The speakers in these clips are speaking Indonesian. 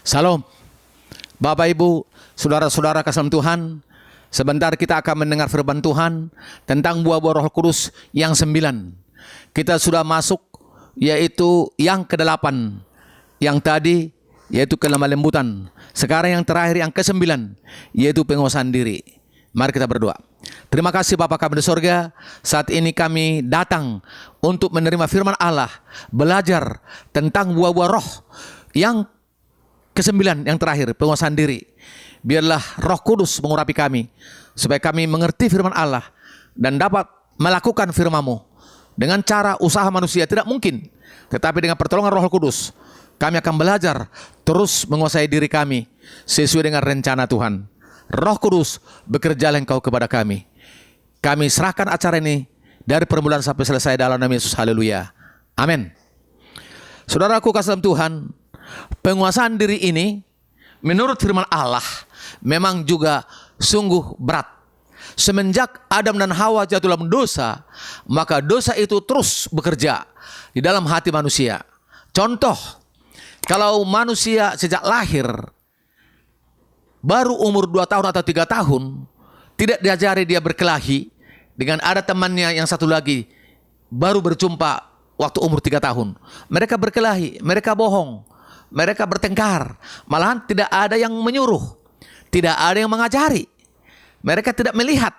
Salam, Bapak Ibu, saudara-saudara kasih Tuhan. Sebentar kita akan mendengar firman Tuhan tentang buah-buah Roh Kudus yang 9. Kita sudah masuk yaitu yang ke-8. Yang tadi yaitu kelemah lembutan. Sekarang yang terakhir yang ke-9 yaitu penguasaan diri. Mari kita berdoa. Terima kasih Bapa kami di sorga. Saat ini kami datang untuk menerima firman Allah, belajar tentang buah-buah roh yang ke-9 yang terakhir, penguasaan diri. Biarlah Roh Kudus mengurapi kami supaya kami mengerti firman Allah dan dapat melakukan firman-Mu. Dengan cara usaha manusia tidak mungkin, tetapi dengan pertolongan Roh Kudus kami akan belajar terus menguasai diri kami sesuai dengan rencana Tuhan. Roh Kudus, bekerjalah Engkau kepada kami. Kami serahkan acara ini dari permulaan sampai selesai dalam nama Yesus. Haleluya. Amin. Saudaraku kasih dalam Tuhan, penguasaan diri ini menurut firman Allah memang juga sungguh berat. Semenjak Adam dan Hawa jatuh dalam dosa, maka dosa itu terus bekerja di dalam hati manusia. Contoh, kalau manusia sejak lahir baru umur 2 tahun atau 3 tahun, tidak diajari dia berkelahi dengan ada temannya yang satu lagi baru berjumpa waktu umur 3 tahun. Mereka berkelahi, mereka bohong, mereka bertengkar. Malahan tidak ada yang menyuruh, tidak ada yang mengajari. Mereka tidak melihat.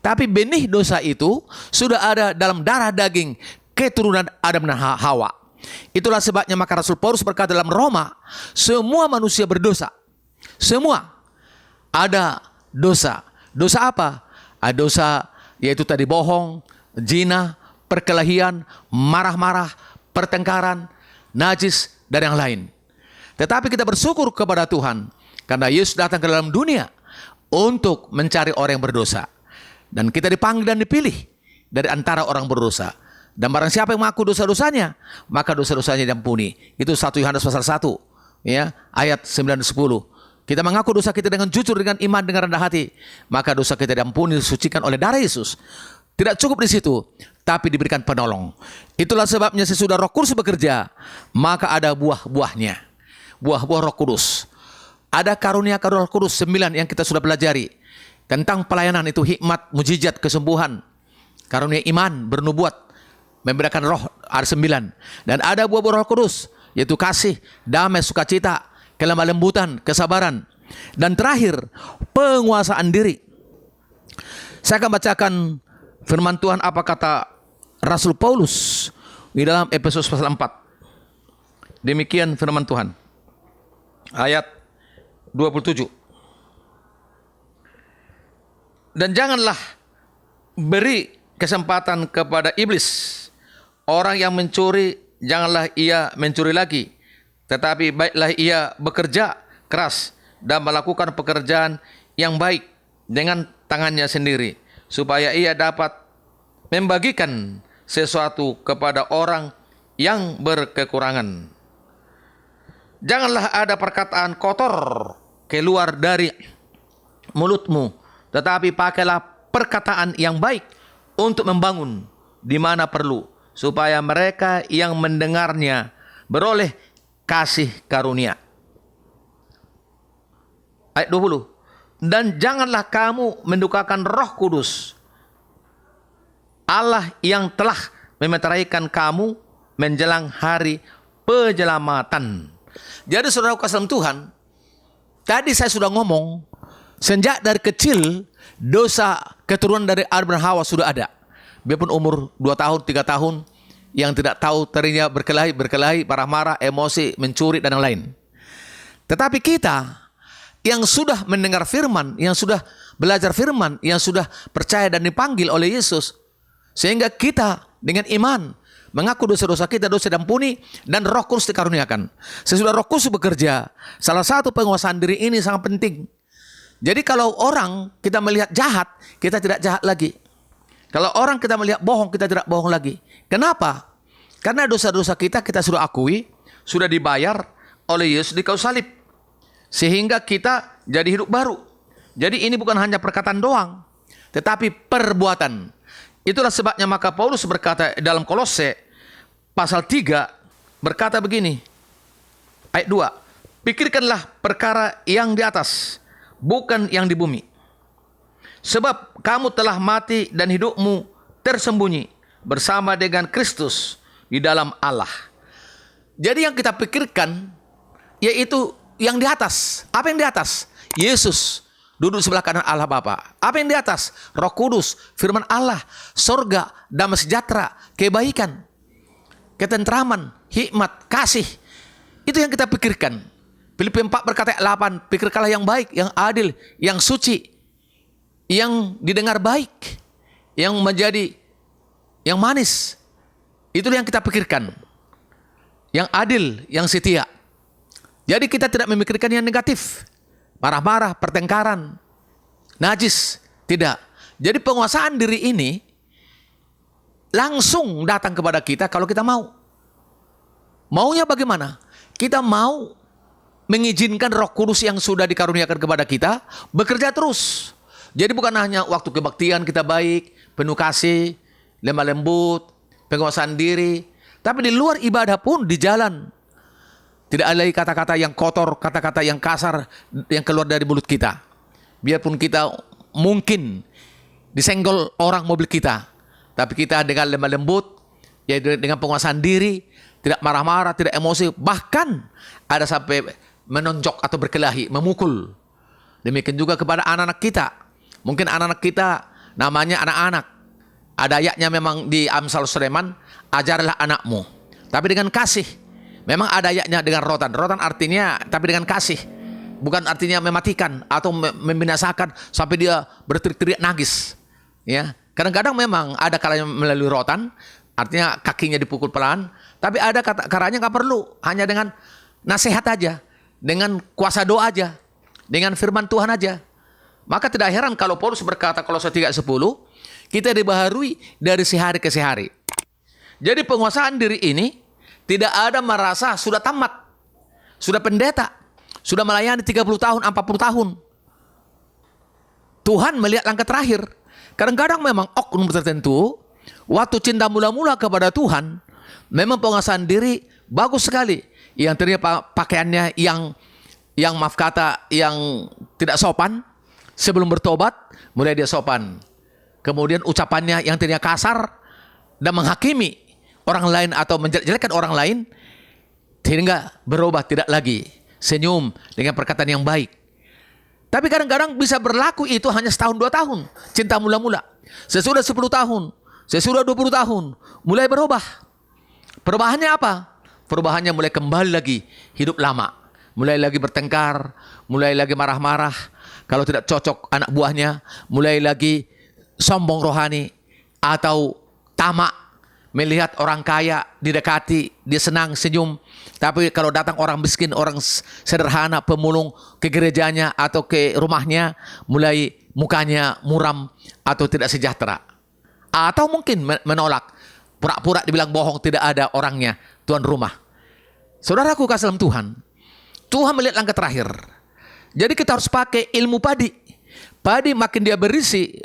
Tapi benih dosa itu sudah ada dalam darah daging keturunan Adam dan Hawa. Itulah sebabnya maka Rasul Paulus berkata dalam Roma, semua manusia berdosa. Semua ada dosa. Dosa apa? Ada dosa yaitu tadi bohong, zina, perkelahian, marah-marah, pertengkaran, najis, dan yang lain. Tetapi kita bersyukur kepada Tuhan karena Yesus datang ke dalam dunia untuk mencari orang yang berdosa. Dan kita dipanggil dan dipilih dari antara orang berdosa. Dan barang siapa yang mengaku dosa-dosanya, maka dosa-dosanya diampuni. Itu 1 Yohanes pasal 1 ya, ayat 9 dan 10. Kita mengaku dosa kita dengan jujur, dengan iman, dengan rendah hati, maka dosa kita diampuni, disucikan oleh darah Yesus. Tidak cukup di situ, tapi diberikan penolong. Itulah sebabnya sesudah Roh Kudus bekerja, maka ada buah-buahnya. Buah-buah Roh Kudus. Ada karunia-karunia Roh Kudus 9 yang kita sudah pelajari. Tentang pelayanan itu hikmat, mujizat, kesembuhan. Karunia iman, bernubuat, memberikan roh, ada 9. Dan ada buah-buah Roh Kudus, yaitu kasih, damai, sukacita, kelemah lembutan, kesabaran. Dan terakhir, penguasaan diri. Saya akan bacakan firman Tuhan apa kata Rasul Paulus di dalam Efesus pasal 4. Demikian firman Tuhan. Ayat 27. Dan janganlah beri kesempatan kepada iblis. Orang yang mencuri, janganlah ia mencuri lagi. Tetapi baiklah ia bekerja keras dan melakukan pekerjaan yang baik dengan tangannya sendiri, supaya ia dapat membagikan sesuatu kepada orang yang berkekurangan. Janganlah ada perkataan kotor keluar dari mulutmu, tetapi pakailah perkataan yang baik untuk membangun di mana perlu, supaya mereka yang mendengarnya beroleh kasih karunia. Ayat 20. Dan janganlah kamu mendukakan Roh Kudus, Allah yang telah memeteraikan kamu menjelang hari penyelamatan. Jadi saudara kasih Tuhan, tadi saya sudah ngomong, sejak dari kecil dosa keturunan dari Adam dan Hawa sudah ada. Biarpun umur 2 tahun, 3 tahun, yang tidak tahu tadinya berkelahi, marah-marah, emosi, mencuri, dan yang lain. Tetapi kita yang sudah mendengar firman, yang sudah belajar firman, yang sudah percaya dan dipanggil oleh Yesus, sehingga kita dengan iman mengaku dosa-dosa kita, dosa diampuni, dan Roh Kudus dikaruniakan. Sesudah Roh Kudus bekerja, salah satu penguasaan diri ini sangat penting. Jadi kalau orang kita melihat jahat, kita tidak jahat lagi. Kalau orang kita melihat bohong, kita tidak bohong lagi. Kenapa? Karena dosa-dosa kita sudah akui, sudah dibayar oleh Yesus di kayu salib. Sehingga kita jadi hidup baru. Jadi ini bukan hanya perkataan doang, tetapi perbuatan. Itulah sebabnya maka Paulus berkata dalam Kolose pasal 3 berkata begini. Ayat 2. pikirkanlah perkara yang di atas, bukan yang di bumi. Sebab kamu telah mati dan hidupmu tersembunyi bersama dengan Kristus di dalam Allah. Jadi yang kita pikirkan yaitu yang di atas. Apa yang di atas? Yesus duduk sebelah kanan Allah Bapa. Apa yang di atas? Roh Kudus, firman Allah, sorga, damai sejahtera, kebaikan, ketentraman, hikmat, kasih. Itu yang kita pikirkan. Filipi 4 berkata 8, pikirkanlah yang baik, yang adil, yang suci, yang didengar baik, yang menjadi yang manis. Itulah yang kita pikirkan. Yang adil, yang setia. Jadi kita tidak memikirkan yang negatif. Marah-marah, pertengkaran, najis. Tidak. Jadi penguasaan diri ini langsung datang kepada kita kalau kita mau. Maunya bagaimana? Kita mau mengizinkan Roh Kudus yang sudah dikaruniakan kepada kita bekerja terus. Jadi bukan hanya waktu kebaktian kita baik, penuh kasih, lemah lembut, penguasaan diri. Tapi di luar ibadah pun di jalan. Tidak ada lagi kata-kata yang kotor, kata-kata yang kasar yang keluar dari mulut kita. Biarpun kita mungkin disenggol orang mobil kita. Tapi kita dengan lemah lembut, yaitu dengan penguasaan diri, tidak marah-marah, tidak emosi. Bahkan ada sampai menonjok atau berkelahi, memukul. Demikian juga kepada anak-anak kita. Mungkin anak-anak kita namanya anak-anak. Ada ayatnya memang di Amsal Sulaiman, ajarlah anakmu. Tapi dengan kasih. Memang ada ayatnya dengan rotan. Rotan artinya tapi dengan kasih. Bukan artinya mematikan atau membinasakan sampai dia berteriak-teriak nangis. Ya, kadang-kadang memang ada kalanya melalui rotan, artinya kakinya dipukul pelan. Tapi ada kalanya nggak perlu, hanya dengan nasihat aja, dengan kuasa doa aja, dengan firman Tuhan aja. Maka tidak heran kalau Paulus berkata Kolose 3:10, kita dibaharui dari sehari ke sehari. Jadi penguasaan diri ini tidak ada merasa sudah tamat, sudah pendeta, sudah melayani 30 tahun, 40 tahun. Tuhan melihat langkah terakhir. Kadang-kadang memang oknum tertentu, waktu cinta mula-mula kepada Tuhan, memang penguasaan diri bagus sekali. Yang ternyata pakaiannya yang maaf kata, yang tidak sopan, sebelum bertobat, mulai dia sopan. Kemudian ucapannya yang ternyata kasar dan menghakimi orang lain atau menjelek-jelekan orang lain, sehingga berubah tidak lagi. Senyum dengan perkataan yang baik. Tapi kadang-kadang bisa berlaku itu hanya setahun 2 tahun. Cinta mula-mula. Sesudah 10 tahun, sesudah 20 tahun, mulai berubah. Perubahannya apa? Perubahannya mulai kembali lagi hidup lama. Mulai lagi bertengkar, mulai lagi marah-marah. Kalau tidak cocok anak buahnya, mulai lagi sombong rohani atau tamak. Melihat orang kaya didekati, dia senang senyum. Tapi kalau datang orang miskin, orang sederhana, pemulung ke gerejanya atau ke rumahnya, mulai mukanya muram atau tidak sejahtera. Atau mungkin menolak, pura-pura dibilang bohong, tidak ada orangnya, tuan rumah. Saudaraku kasih dalam Tuhan, Tuhan melihat langkah terakhir. Jadi kita harus pakai ilmu padi. Padi makin dia berisi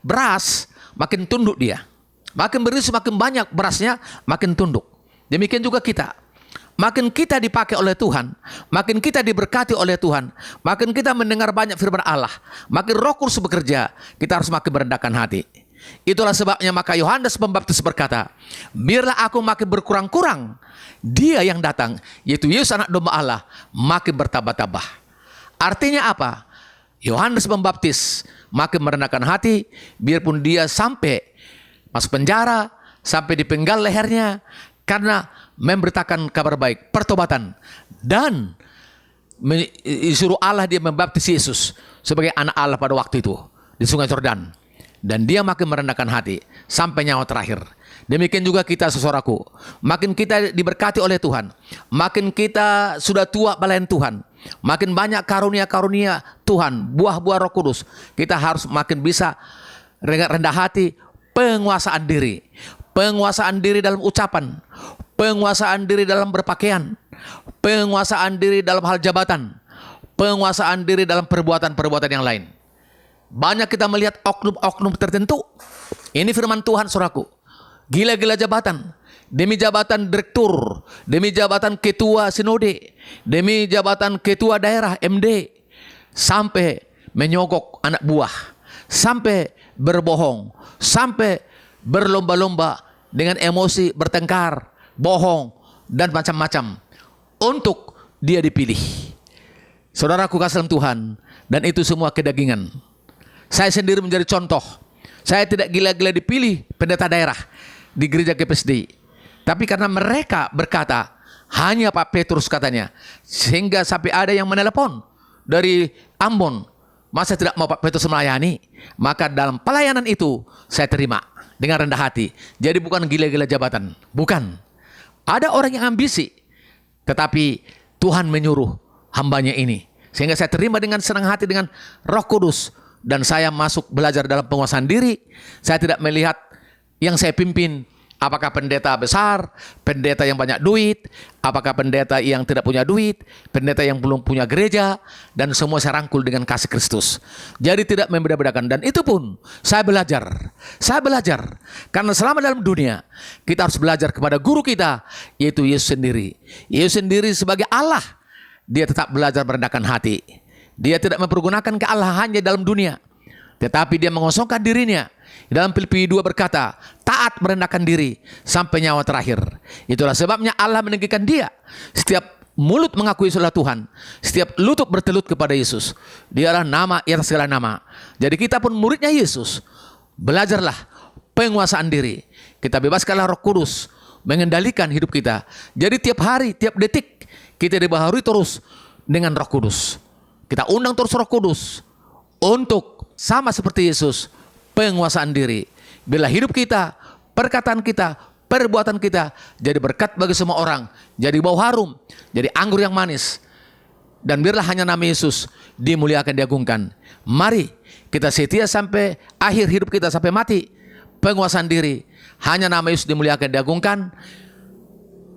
beras, makin tunduk dia. Makin berisi, makin banyak berasnya, makin tunduk. Demikian juga kita. Makin kita dipakai oleh Tuhan, makin kita diberkati oleh Tuhan, makin kita mendengar banyak firman Allah, makin Roh Kudus bekerja, kita harus makin merendahkan hati. Itulah sebabnya maka Yohanes Pembaptis berkata, biarlah aku makin berkurang-kurang, dia yang datang, yaitu Yesus anak domba Allah, makin bertambah-tambah. Artinya apa? Yohanes Pembaptis makin merendahkan hati, biarpun dia sampai masuk penjara, sampai dipenggal lehernya, karena memberitakan kabar baik, pertobatan. Dan disuruh Allah dia membaptis Yesus sebagai anak Allah pada waktu itu di Sungai Yordan. Dan dia makin merendahkan hati sampai nyawa terakhir. Demikian juga kita saudaraku. Makin kita diberkati oleh Tuhan, makin kita sudah tua pelayan Tuhan, makin banyak karunia-karunia Tuhan, buah-buah Roh Kudus, kita harus makin bisa rendah hati. Penguasaan diri. Penguasaan diri dalam ucapan. Penguasaan diri dalam berpakaian. Penguasaan diri dalam hal jabatan. Penguasaan diri dalam perbuatan-perbuatan yang lain. Banyak kita melihat oknum-oknum tertentu. Ini firman Tuhan saudaraku. Gila-gila jabatan. demi jabatan direktur, demi jabatan ketua sinode, demi jabatan ketua daerah MD, sampai menyogok anak buah, sampai berbohong, sampai berlomba-lomba dengan emosi, bertengkar, bohong, dan macam-macam untuk dia dipilih. Saudaraku kasih dalam Tuhan, dan itu semua kedagingan. Saya sendiri menjadi contoh. Saya tidak gila-gila dipilih pendeta daerah di gereja GPSD. Tapi karena mereka berkata, hanya Pak Petrus katanya, sehingga sampai ada yang menelepon dari Ambon, masa tidak mau Pak Petrus melayani? Maka dalam pelayanan itu saya terima dengan rendah hati. Jadi bukan gila-gila jabatan, bukan. Ada orang yang ambisi, tetapi Tuhan menyuruh hambanya ini, sehingga saya terima dengan senang hati dengan Roh Kudus, dan saya masuk belajar dalam penguasaan diri. Saya tidak melihat yang saya pimpin apakah pendeta besar, pendeta yang banyak duit, apakah pendeta yang tidak punya duit, pendeta yang belum punya gereja, dan semua saya rangkul dengan kasih Kristus. Jadi tidak membeda-bedakan, dan itu pun saya belajar. Saya belajar karena selama dalam dunia kita harus belajar kepada guru kita, yaitu Yesus sendiri. Yesus sendiri sebagai Allah, dia tetap belajar merendahkan hati. Dia tidak mempergunakan kealahannya dalam dunia, tetapi dia mengosongkan dirinya. Dalam Filipi 2 berkata, taat merendahkan diri sampai nyawa terakhir. Itulah sebabnya Allah meninggikan dia. Setiap mulut mengakui Yesuslah Tuhan, setiap lutut bertelut kepada Yesus. Dialah nama di atas segala nama. Jadi kita pun muridnya Yesus. Belajarlah penguasaan diri. Kita bebaskanlah Roh Kudus mengendalikan hidup kita. Jadi tiap hari, tiap detik kita dibaharui terus dengan Roh Kudus. Kita undang terus Roh Kudus untuk sama seperti Yesus, penguasaan diri. Bila hidup kita, perkataan kita, perbuatan kita jadi berkat bagi semua orang, jadi bau harum, jadi anggur yang manis, dan biarlah hanya nama Yesus dimuliakan, diagungkan. Mari kita setia sampai akhir hidup kita, sampai mati. Penguasaan diri, hanya nama Yesus dimuliakan, diagungkan.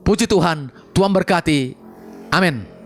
Puji Tuhan, Tuhan berkati. Amin.